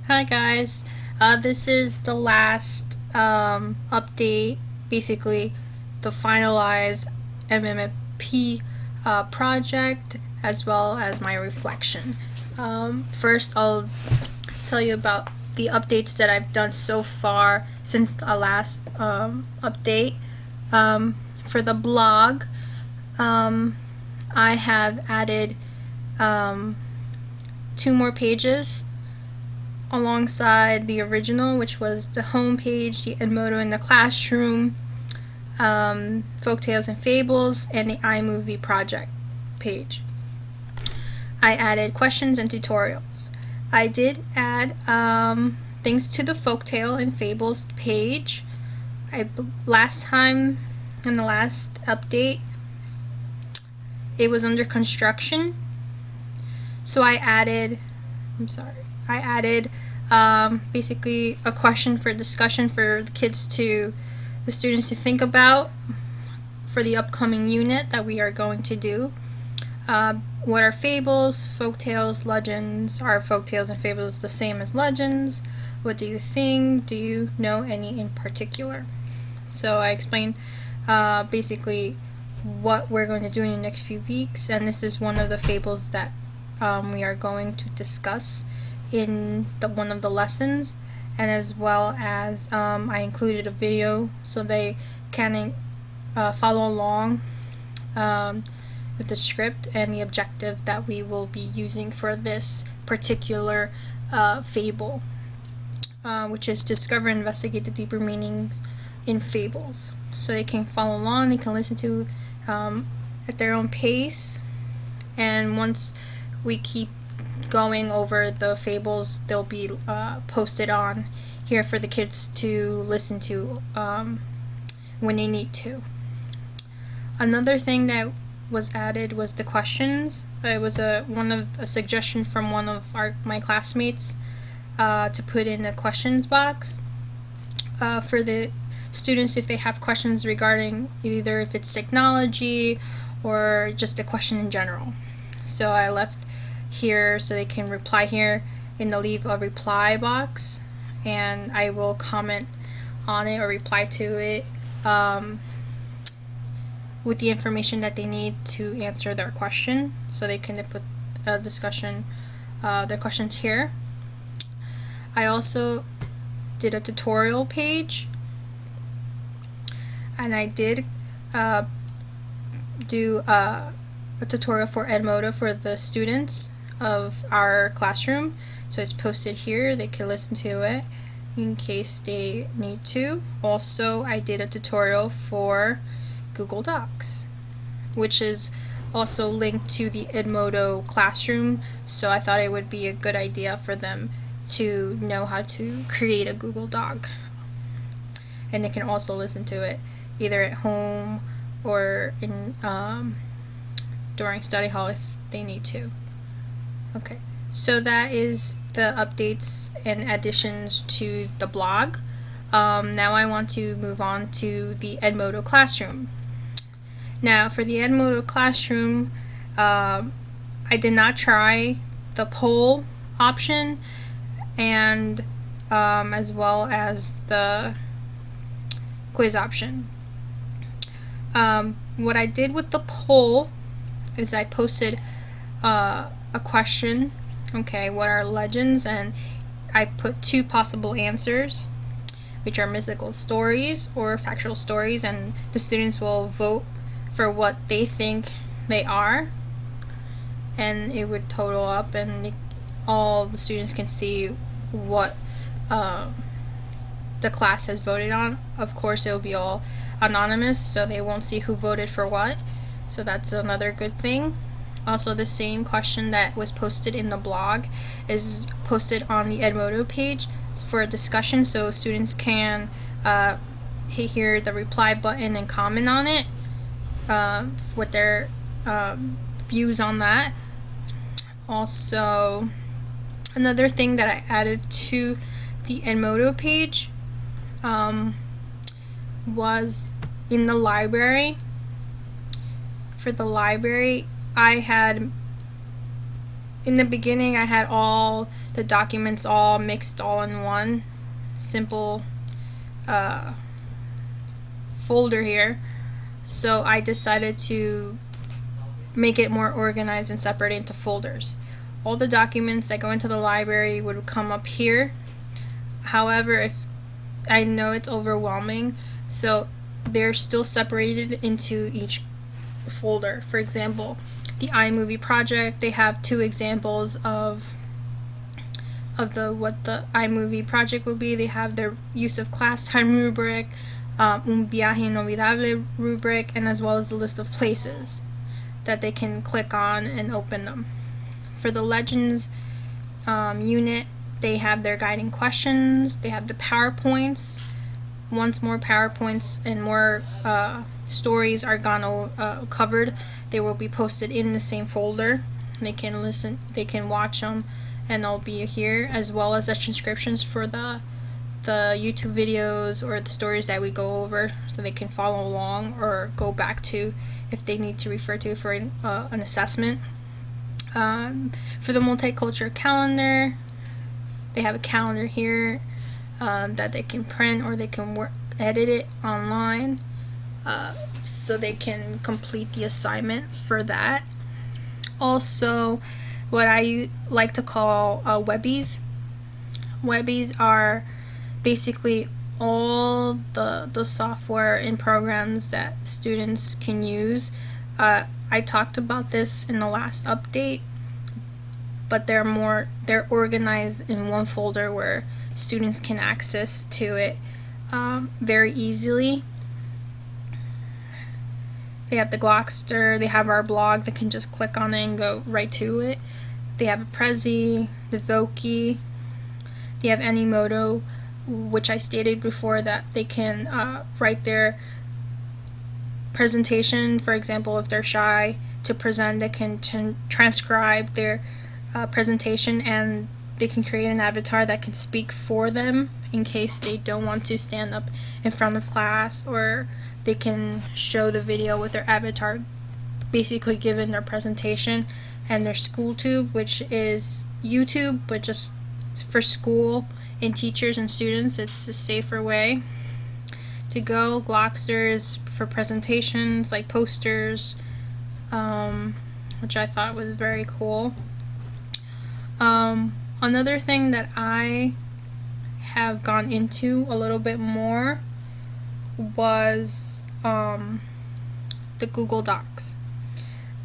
Hi guys, this is the last update, basically the finalized MMP project as well as my reflection. First, I'll tell you about the updates that I've done so far since the last update. For the blog, I have added 2 more pages alongside the original, which was the home page, the Edmodo in the classroom, folktales and fables, and the iMovie project page. I added questions and tutorials. I did add things to the folktale and fables page. Last time in the last update, it was under construction, so I added basically a question for discussion for the students to think about for the upcoming unit that we are going to do. What are fables, folktales, legends? Are folktales and fables the same as legends? What do you think? Do you know any in particular? So I explained basically what we're going to do in the next few weeks, and this is one of the fables that we are going to discuss in one of the lessons, and as well as I included a video so they can follow along with the script and the objective that we will be using for this particular fable, which is discover and investigate the deeper meanings in fables. So they can follow along, they can listen to at their own pace, and once we keep going over the fables, they'll be posted on here for the kids to listen to when they need to. Another thing that was added was the questions. It was a suggestion from one of my classmates to put in a questions box for the students if they have questions regarding either if it's technology or just a question in general. So I left here so they can reply here in the leave a reply box, and I will comment on it or reply to it with the information that they need to answer their question, so they can put a discussion their questions here. I also did a tutorial page, and I did do a tutorial for Edmodo for the students of our classroom, so it's posted here. They can listen to it in case they need to. Also, I did a tutorial for Google Docs, which is also linked to the Edmodo classroom, so I thought it would be a good idea for them to know how to create a Google Doc, and they can also listen to it either at home or in during study hall if they need to. Okay, so that is the updates and additions to the blog. Now I want to move on to the Edmodo classroom. Now for the Edmodo classroom, I did not try the poll option and as well as the quiz option. What I did with the poll is I posted a question, okay, what are legends, and I put 2 possible answers, which are mythical stories or factual stories, and the students will vote for what they think they are, and it would total up, and all the students can see what the class has voted on. Of course, it will be all anonymous, so they won't see who voted for what, so that's another good thing. Also, the same question that was posted in the blog is posted on the Edmodo page for a discussion, so students can hit here the reply button and comment on it with their views on that. Also, another thing that I added to the Edmodo page was in the library. For the library, I had in the beginning I had all the documents all mixed all in one simple folder here, so I decided to make it more organized and separate into folders. All the documents that go into the library would come up here. However, if I know it's overwhelming, so they're still separated into each folder. For example, the iMovie project, they have 2 examples of what the iMovie project will be. They have their use of class time rubric, un viaje inolvidable rubric, and as well as the list of places that they can click on and open them. For the Legends unit, they have their guiding questions, they have the PowerPoints. Once more PowerPoints and more stories are covered, they will be posted in the same folder. They can listen, they can watch them, and they'll be here, as well as the transcriptions for the YouTube videos or the stories that we go over, so they can follow along or go back to if they need to refer to for an assessment. For the multicultural calendar, they have a calendar here that they can print, or they can edit it online, so they can complete the assignment for that. Also, what I like to call webbies. Webbies are basically all the software and programs that students can use. I talked about this in the last update, but they're organized in one folder where students can access to it very easily. They have the Glockster, they have our blog that can just click on it and go right to it. They have a Prezi, the Voki, they have Animoto, which I stated before that they can write their presentation. For example, if they're shy to present, they can transcribe their presentation, and they can create an avatar that can speak for them in case they don't want to stand up in front of class, or they can show the video with their avatar basically given their presentation. And their SchoolTube, which is YouTube but just for school and teachers and students. It's a safer way to go. Glockster is for presentations like posters, which I thought was very cool. Another thing that I have gone into a little bit more was the Google Docs.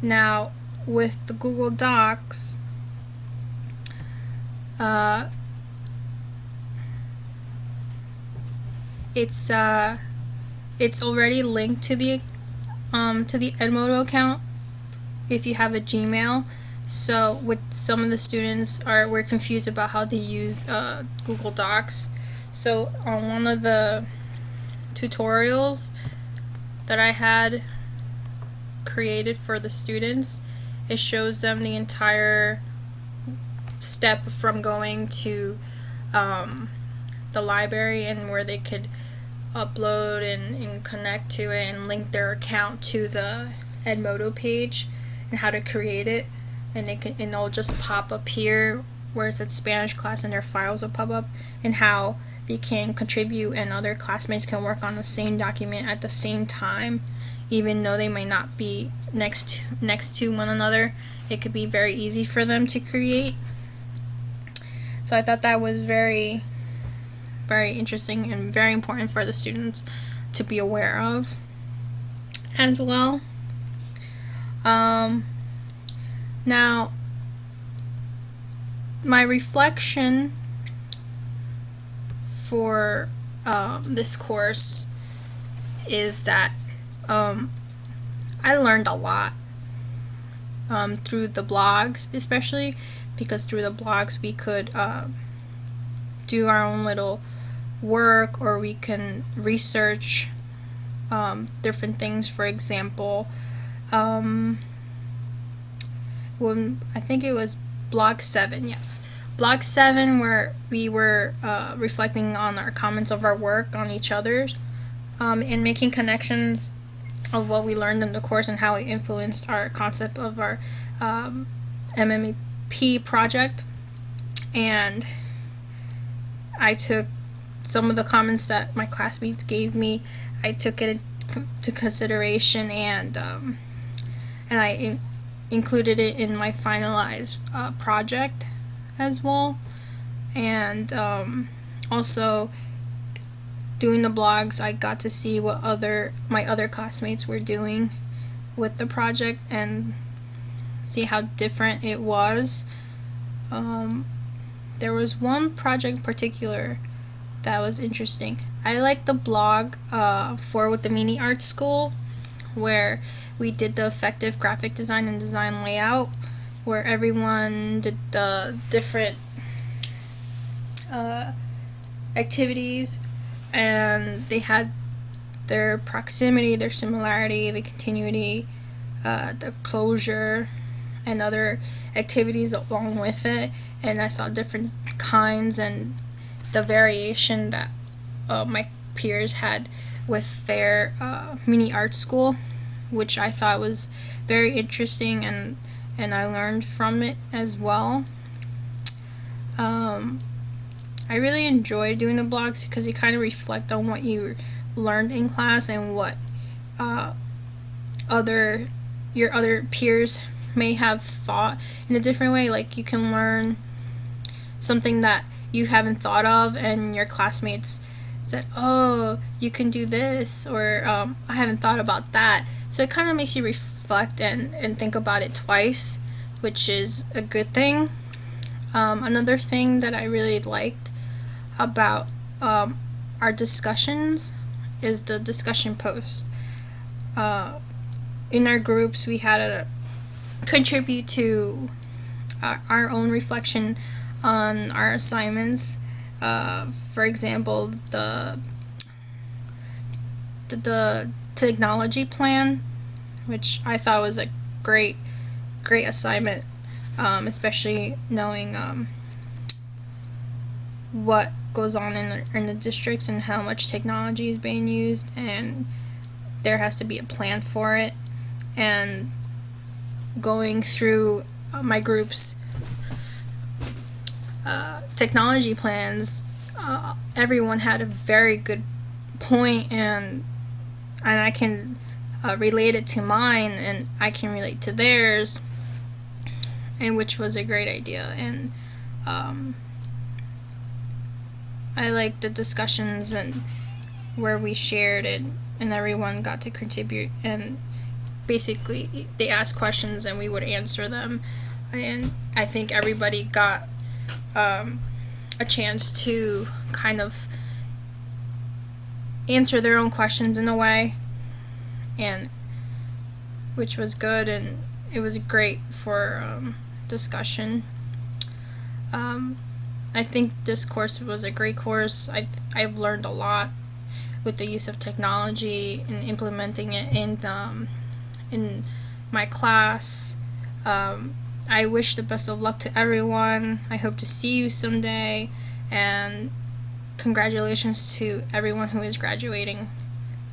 Now, with the Google Docs, it's already linked to the Edmodo account if you have a Gmail. So with some of the students we're confused about how to use Google Docs. So on one of the tutorials that I had created for the students, it shows them the entire step from going to the library and where they could upload and connect to it and link their account to the Edmodo page and how to create it. And it'll just pop up here where it says Spanish class, and their files will pop up, and how they can contribute and other classmates can work on the same document at the same time, even though they might not be next to one another. It could be very easy for them to create. So I thought that was very, very interesting and very important for the students to be aware of as well. Now, my reflection for this course is that I learned a lot through the blogs, especially because through the blogs we could do our own little work, or we can research different things. For example, when I think it was blog 7, yes, blog 7, where we were reflecting on our comments of our work on each other's and making connections of what we learned in the course and how it influenced our concept of our MMP MMP project, and I took some of the comments that my classmates gave me. I took it into consideration, and I included it in my finalized project as well. And also doing the blogs, I got to see what my other classmates were doing with the project and see how different it was. There was one project in particular that was interesting. I liked the blog for with the Mini Art School, where we did the effective graphic design and design layout, where everyone did the different activities, and they had their proximity, their similarity, the continuity, the closure, and other activities along with it. And I saw different kinds and the variation that my peers had with their mini art school, which I thought was very interesting, and I learned from it as well. I really enjoy doing the blogs because you kind of reflect on what you learned in class and what your other peers may have thought in a different way. Like, you can learn something that you haven't thought of, and your classmates said, "Oh, you can do this," or "I haven't thought about that." So it kind of makes you reflect and think about it twice, which is a good thing. Another thing that I really liked about our discussions is the discussion post. In our groups, we had to contribute to our own reflection on our assignments. For example, the technology plan, which I thought was a great assignment, especially knowing what goes on in the districts and how much technology is being used, and there has to be a plan for it. And going through my group's technology plans, everyone had a very good point, and I can relate it to mine, and I can relate to theirs, and which was a great idea. And I liked the discussions and where we shared it, and everyone got to contribute, and basically they asked questions and we would answer them, and I think everybody got a chance to kind of answer their own questions in a way, and which was good, and it was great for discussion. I think this course was a great course. I've learned a lot with the use of technology and implementing it in my class. I wish the best of luck to everyone. I hope to see you someday, and congratulations to everyone who is graduating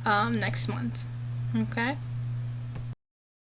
next month. Okay?